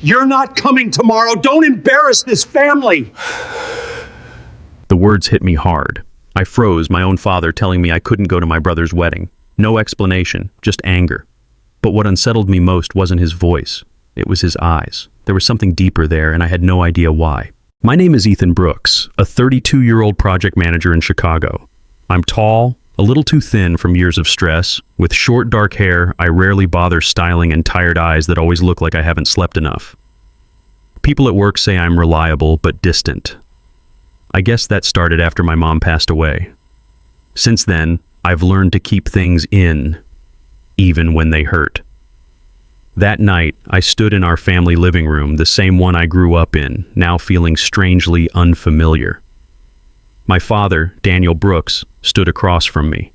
You're not coming tomorrow. Don't embarrass this family. The words hit me hard. I froze, my own father telling me I couldn't go to my brother's wedding. No explanation, just anger. But what unsettled me most wasn't his voice. It was his eyes. There was something deeper there, and I had no idea why. My name is Ethan Brooks, a 32-year-old project manager in Chicago. I'm tall, a little too thin from years of stress. With short, dark hair, I rarely bother styling, and tired eyes that always look like I haven't slept enough. People at work say I'm reliable but distant. I guess that started after my mom passed away. Since then, I've learned to keep things in, even when they hurt. That night, I stood in our family living room, the same one I grew up in, now feeling strangely unfamiliar. My father, Daniel Brooks, stood across from me.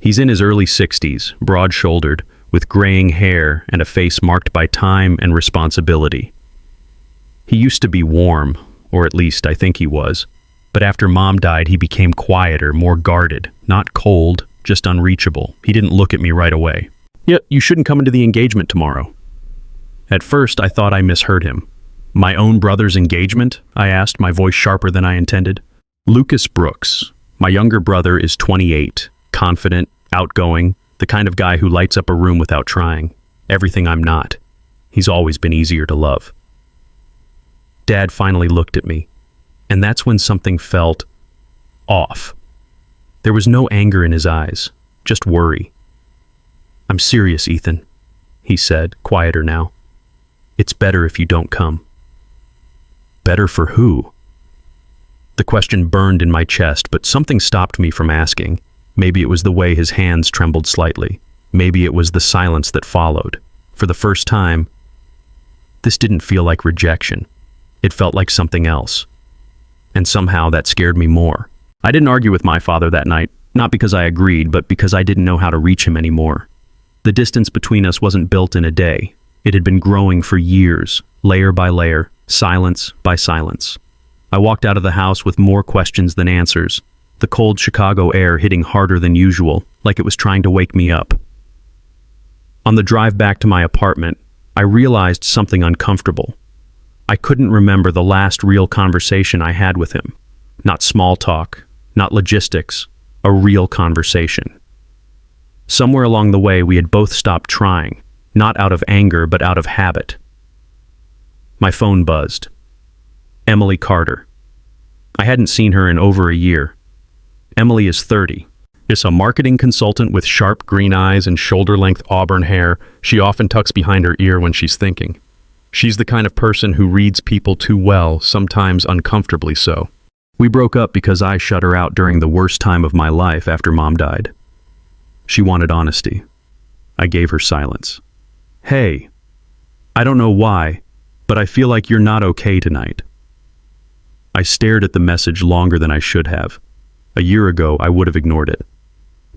He's in his early 60s, broad-shouldered, with graying hair and a face marked by time and responsibility. He used to be warm, or at least I think he was, but after Mom died, he became quieter, more guarded, not cold, just unreachable. He didn't look at me right away. "Yeah, you shouldn't come into the engagement tomorrow." At first, I thought I misheard him. "My own brother's engagement?" I asked, my voice sharper than I intended. Lucas Brooks. My younger brother is 28, confident, outgoing, the kind of guy who lights up a room without trying. Everything I'm not. He's always been easier to love. Dad finally looked at me, and that's when something felt off. There was no anger in his eyes, just worry. "I'm serious, Ethan," he said, quieter now. "It's better if you don't come." Better for who? The question burned in my chest, but something stopped me from asking. Maybe it was the way his hands trembled slightly. Maybe it was the silence that followed. For the first time, this didn't feel like rejection. It felt like something else. And somehow that scared me more. I didn't argue with my father that night, not because I agreed, but because I didn't know how to reach him anymore. The distance between us wasn't built in a day. It had been growing for years, layer by layer, silence by silence. I walked out of the house with more questions than answers, the cold Chicago air hitting harder than usual, like it was trying to wake me up. On the drive back to my apartment, I realized something uncomfortable. I couldn't remember the last real conversation I had with him. Not small talk, not logistics, a real conversation. Somewhere along the way, we had both stopped trying, not out of anger, but out of habit. My phone buzzed. Emily Carter. I hadn't seen her in over a year. Emily is 30. Is a marketing consultant with sharp green eyes and shoulder-length auburn hair she often tucks behind her ear when she's thinking. She's the kind of person who reads people too well, sometimes uncomfortably so. We broke up because I shut her out during the worst time of my life after Mom died. She wanted honesty. I gave her silence. "Hey, I don't know why, but I feel like you're not okay tonight." I stared at the message longer than I should have. A year ago, I would have ignored it.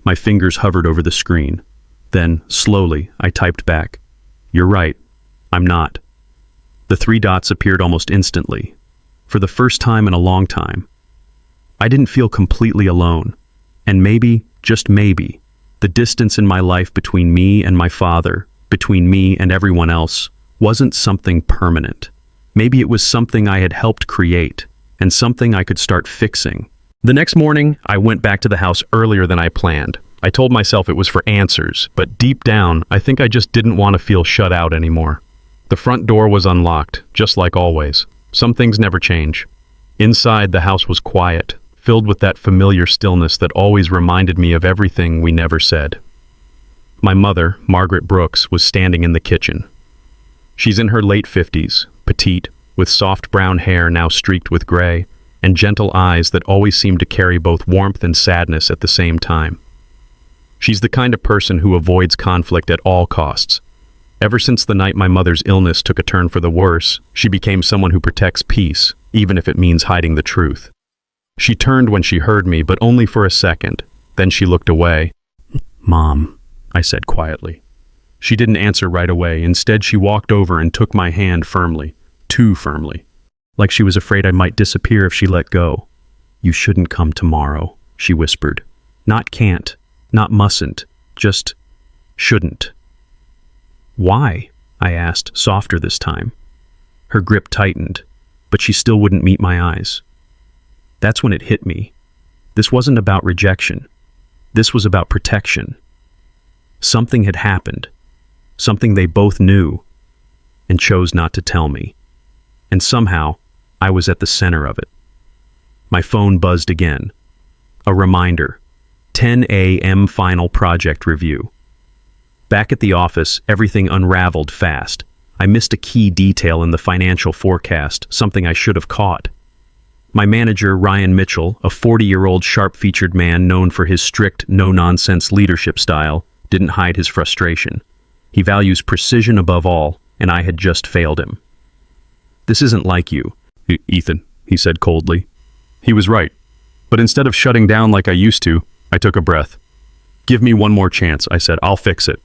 My fingers hovered over the screen. Then, slowly, I typed back, "You're right, I'm not." The 3 dots appeared almost instantly. For the first time in a long time, I didn't feel completely alone. And maybe, just maybe, the distance in my life between me and my father, between me and everyone else, wasn't something permanent. Maybe it was something I had helped create, and something I could start fixing. The next morning, I went back to the house earlier than I planned. I told myself it was for answers, but deep down, I think I just didn't want to feel shut out anymore. The front door was unlocked, just like always. Some things never change. Inside, the house was quiet, filled with that familiar stillness that always reminded me of everything we never said. My mother, Margaret Brooks, was standing in the kitchen. She's in her late 50s, petite, with soft brown hair now streaked with gray, and gentle eyes that always seem to carry both warmth and sadness at the same time. She's the kind of person who avoids conflict at all costs. Ever since the night my mother's illness took a turn for the worse, she became someone who protects peace, even if it means hiding the truth. She turned when she heard me, but only for a second. Then she looked away. "Mom," I said quietly. She didn't answer right away. Instead, she walked over and took my hand firmly, too firmly, like she was afraid I might disappear if she let go. "You shouldn't come tomorrow," she whispered. Not can't, not mustn't, just shouldn't. "Why?" I asked, softer this time. Her grip tightened, but she still wouldn't meet my eyes. That's when it hit me. This wasn't about rejection. This was about protection. Something had happened, something they both knew, and chose not to tell me. And somehow, I was at the center of it. My phone buzzed again. A reminder. 10 a.m. final project review. Back at the office, everything unraveled fast. I missed a key detail in the financial forecast, something I should have caught. My manager, Ryan Mitchell, a 40-year-old sharp-featured man known for his strict, no-nonsense leadership style, didn't hide his frustration. He values precision above all, and I had just failed him. "This isn't like you, Ethan," he said coldly. He was right. But instead of shutting down like I used to, I took a breath. "Give me one more chance," I said. "I'll fix it."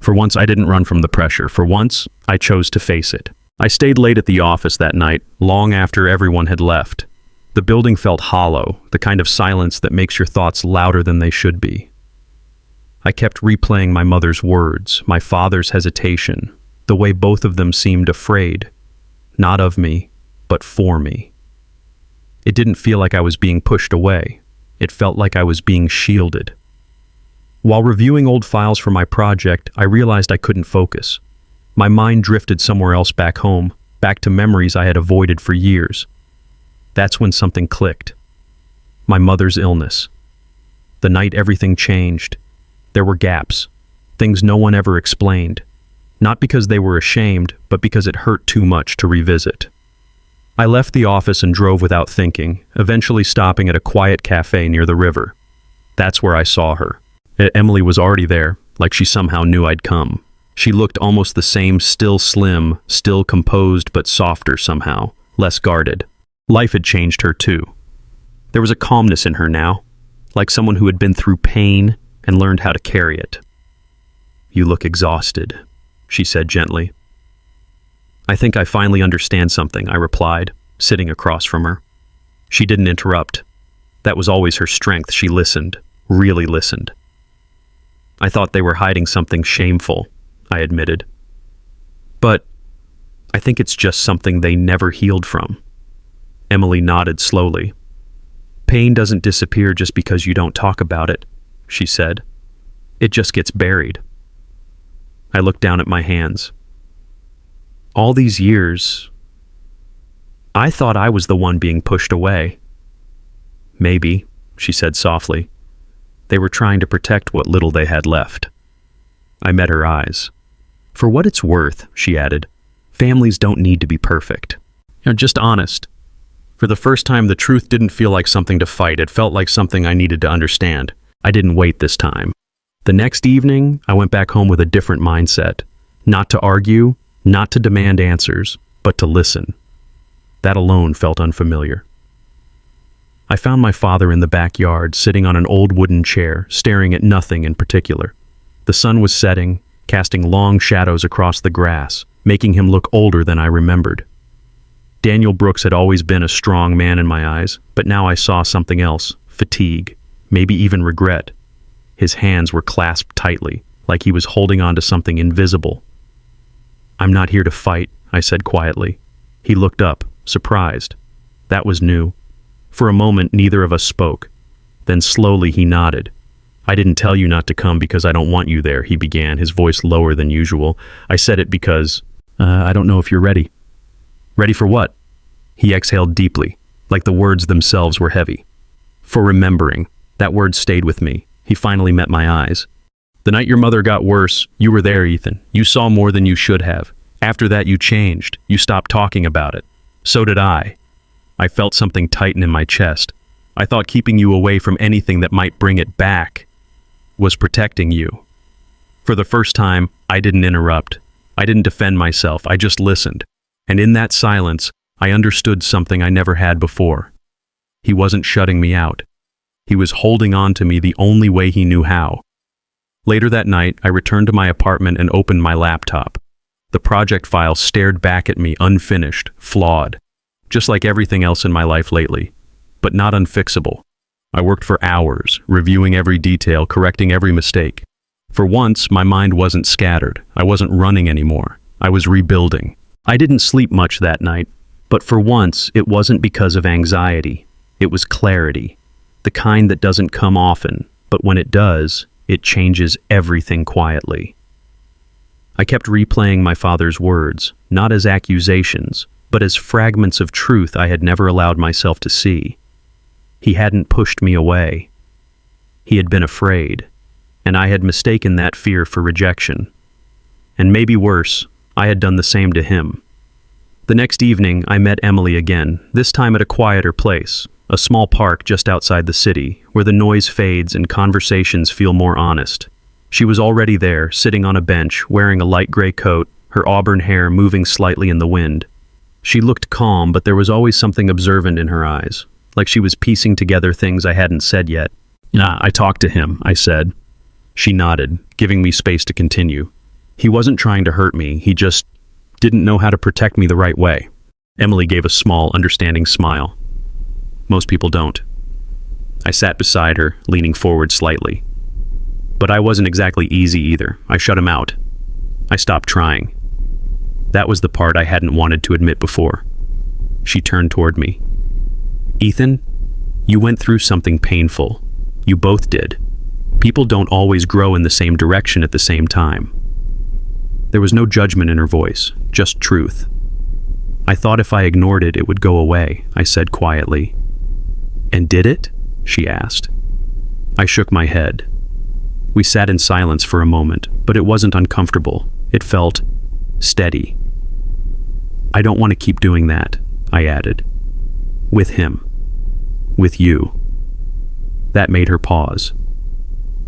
For once, I didn't run from the pressure. For once, I chose to face it. I stayed late at the office that night, long after everyone had left. The building felt hollow, the kind of silence that makes your thoughts louder than they should be. I kept replaying my mother's words, my father's hesitation, the way both of them seemed afraid, not of me, but for me. It didn't feel like I was being pushed away. It felt like I was being shielded. While reviewing old files for my project, I realized I couldn't focus. My mind drifted somewhere else back home, back to memories I had avoided for years. That's when something clicked. My mother's illness. The night everything changed. There were gaps, things no one ever explained. Not because they were ashamed, but because it hurt too much to revisit. I left the office and drove without thinking, eventually stopping at a quiet cafe near the river. That's where I saw her. Emily was already there, like she somehow knew I'd come. She looked almost the same, still slim, still composed, but softer somehow, less guarded. Life had changed her too. There was a calmness in her now, like someone who had been through pain and learned how to carry it. "You look exhausted," she said gently. "I think I finally understand something," I replied, sitting across from her. She didn't interrupt. That was always her strength. She listened, really listened. "I thought they were hiding something shameful," I admitted. "But I think it's just something they never healed from." Emily nodded slowly. "Pain doesn't disappear just because you don't talk about it," she said. "It just gets buried." I looked down at my hands. All these years, I thought I was the one being pushed away. "Maybe," she said softly. "They were trying to protect what little they had left." I met her eyes. "For what it's worth," she added, "families don't need to be perfect. Just honest." For the first time, the truth didn't feel like something to fight. It felt like something I needed to understand. I didn't wait this time. The next evening, I went back home with a different mindset. Not to argue, not to demand answers, but to listen. That alone felt unfamiliar. I found my father in the backyard, sitting on an old wooden chair, staring at nothing in particular. The sun was setting, casting long shadows across the grass, making him look older than I remembered. Daniel Brooks had always been a strong man in my eyes, but now I saw something else, fatigue, maybe even regret. His hands were clasped tightly, like he was holding on to something invisible. "I'm not here to fight," I said quietly. He looked up, surprised. That was new. For a moment, neither of us spoke. Then slowly he nodded. "I didn't tell you not to come because I don't want you there," he began, his voice lower than usual. "I said it because, I don't know if you're ready." "Ready for what?" He exhaled deeply, like the words themselves were heavy. "For remembering." That word stayed with me. He finally met my eyes. "The night your mother got worse, you were there, Ethan. You saw more than you should have. After that, you changed. You stopped talking about it. So did I." I felt something tighten in my chest. I thought keeping you away from anything that might bring it back was protecting you. For the first time, I didn't interrupt. I didn't defend myself. I just listened. And in that silence, I understood something I never had before. He wasn't shutting me out. He was holding on to me the only way he knew how. Later that night, I returned to my apartment and opened my laptop. The project file stared back at me, unfinished, flawed, just like everything else in my life lately, but not unfixable. I worked for hours, reviewing every detail, correcting every mistake. For once, my mind wasn't scattered. I wasn't running anymore. I was rebuilding. I didn't sleep much that night, but for once it wasn't because of anxiety. It was clarity, the kind that doesn't come often, but when it does, it changes everything quietly. I kept replaying my father's words, not as accusations, but as fragments of truth I had never allowed myself to see. He hadn't pushed me away. He had been afraid, and I had mistaken that fear for rejection. And maybe worse, I had done the same to him. The next evening, I met Emily again, this time at a quieter place, a small park just outside the city, where the noise fades and conversations feel more honest. She was already there, sitting on a bench, wearing a light gray coat, her auburn hair moving slightly in the wind. She looked calm, but there was always something observant in her eyes, like she was piecing together things I hadn't said yet. I talked to him, I said. She nodded, giving me space to continue. He wasn't trying to hurt me, he just didn't know how to protect me the right way. Emily gave a small, understanding smile. Most people don't. I sat beside her, leaning forward slightly. But I wasn't exactly easy either. I shut him out. I stopped trying. That was the part I hadn't wanted to admit before. She turned toward me. Ethan, you went through something painful. You both did. People don't always grow in the same direction at the same time. There was no judgment in her voice, just truth. I thought if I ignored it, it would go away, I said quietly. And did it? She asked. I shook my head. We sat in silence for a moment, but it wasn't uncomfortable. It felt steady. I don't want to keep doing that, I added. With him. With you. That made her pause.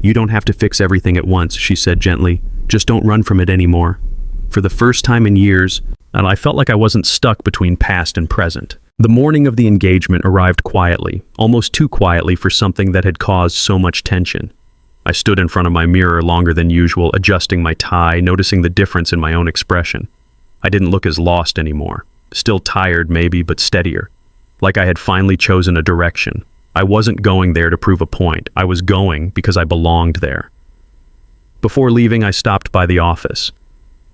You don't have to fix everything at once, she said gently. Just don't run from it anymore. For the first time in years, and I felt like I wasn't stuck between past and present. The morning of the engagement arrived quietly, almost too quietly for something that had caused so much tension. I stood in front of my mirror longer than usual, adjusting my tie, noticing the difference in my own expression. I didn't look as lost anymore. Still tired, maybe, but steadier. Like I had finally chosen a direction. I wasn't going there to prove a point. I was going because I belonged there. Before leaving, I stopped by the office.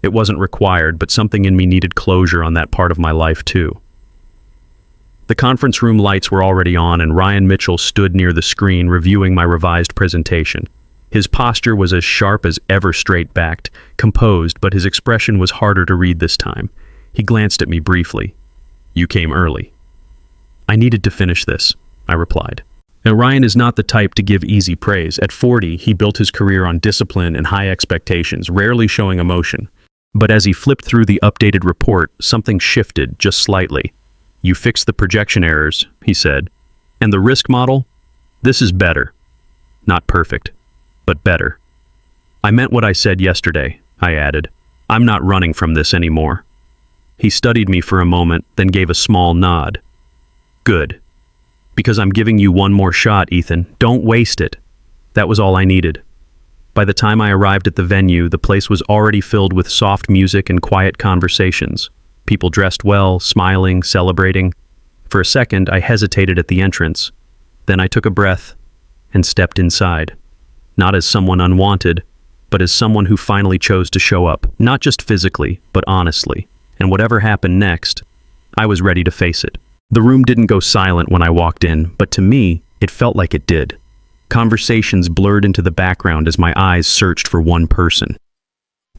It wasn't required, but something in me needed closure on that part of my life too. The conference room lights were already on, and Ryan Mitchell stood near the screen reviewing my revised presentation. His posture was as sharp as ever, straight-backed, composed, but his expression was harder to read this time. He glanced at me briefly. You came early. I needed to finish this, I replied. Now, Ryan is not the type to give easy praise. At 40, he built his career on discipline and high expectations, rarely showing emotion. But as he flipped through the updated report, something shifted just slightly. You fixed the projection errors, he said. And the risk model? This is better. Not perfect, but better. I meant what I said yesterday, I added. I'm not running from this anymore. He studied me for a moment, then gave a small nod. Good. Because I'm giving you one more shot, Ethan. Don't waste it. That was all I needed. By the time I arrived at the venue, the place was already filled with soft music and quiet conversations. People dressed well, smiling, celebrating. For a second, I hesitated at the entrance. Then I took a breath and stepped inside. Not as someone unwanted, but as someone who finally chose to show up, not just physically, but honestly. And whatever happened next, I was ready to face it. The room didn't go silent when I walked in, but to me, it felt like it did. Conversations blurred into the background as my eyes searched for one person.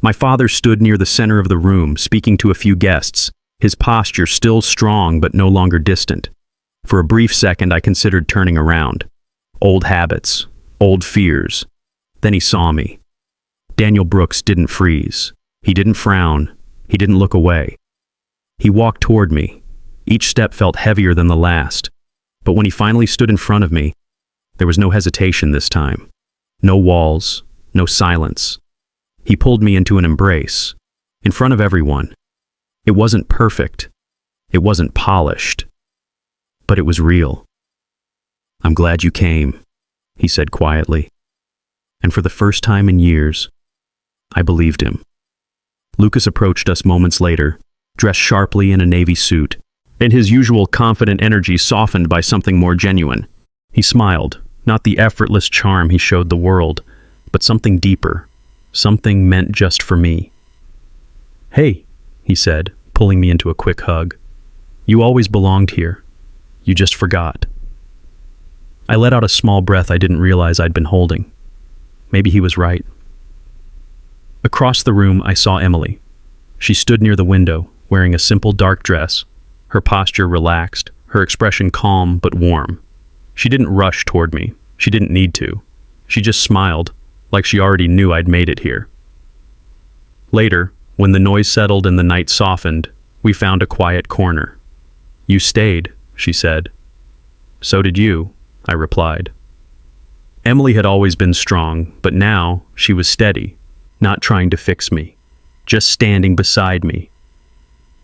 My father stood near the center of the room, speaking to a few guests, his posture still strong but no longer distant. For a brief second, I considered turning around. Old habits, old fears. Then he saw me. Daniel Brooks didn't freeze. He didn't frown. He didn't look away. He walked toward me. Each step felt heavier than the last. But when he finally stood in front of me, there was no hesitation this time. No walls, no silence. He pulled me into an embrace, in front of everyone. It wasn't perfect. It wasn't polished. But it was real. I'm glad you came, he said quietly. And for the first time in years, I believed him. Lucas approached us moments later, dressed sharply in a navy suit, and his usual confident energy softened by something more genuine. He smiled, not the effortless charm he showed the world, but something deeper, something meant just for me. Hey, he said, pulling me into a quick hug. You always belonged here. You just forgot. I let out a small breath I didn't realize I'd been holding. Maybe he was right. Across the room, I saw Emily. She stood near the window, wearing a simple dark dress, her posture relaxed, her expression calm but warm. She didn't rush toward me. She didn't need to. She just smiled, like she already knew I'd made it here. Later, when the noise settled and the night softened, we found a quiet corner. You stayed, she said. So did you, I replied. Emily had always been strong, but now she was steady, not trying to fix me, just standing beside me.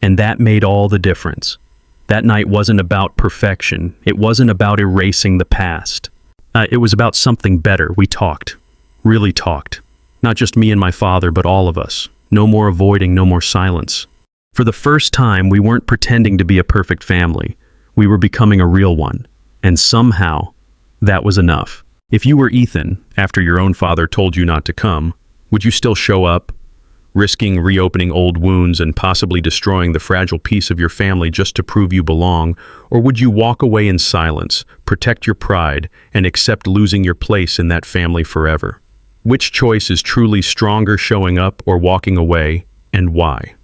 And that made all the difference. That night wasn't about perfection. It wasn't about erasing the past. It was about something better. We talked. Really talked. Not just me and my father, but all of us. No more avoiding, no more silence. For the first time, we weren't pretending to be a perfect family. We were becoming a real one. And somehow, that was enough. If you were Ethan, after your own father told you not to come, would you still show up, risking reopening old wounds and possibly destroying the fragile piece of your family just to prove you belong? Or would you walk away in silence, protect your pride, and accept losing your place in that family forever? Which choice is truly stronger, showing up or walking away, and why?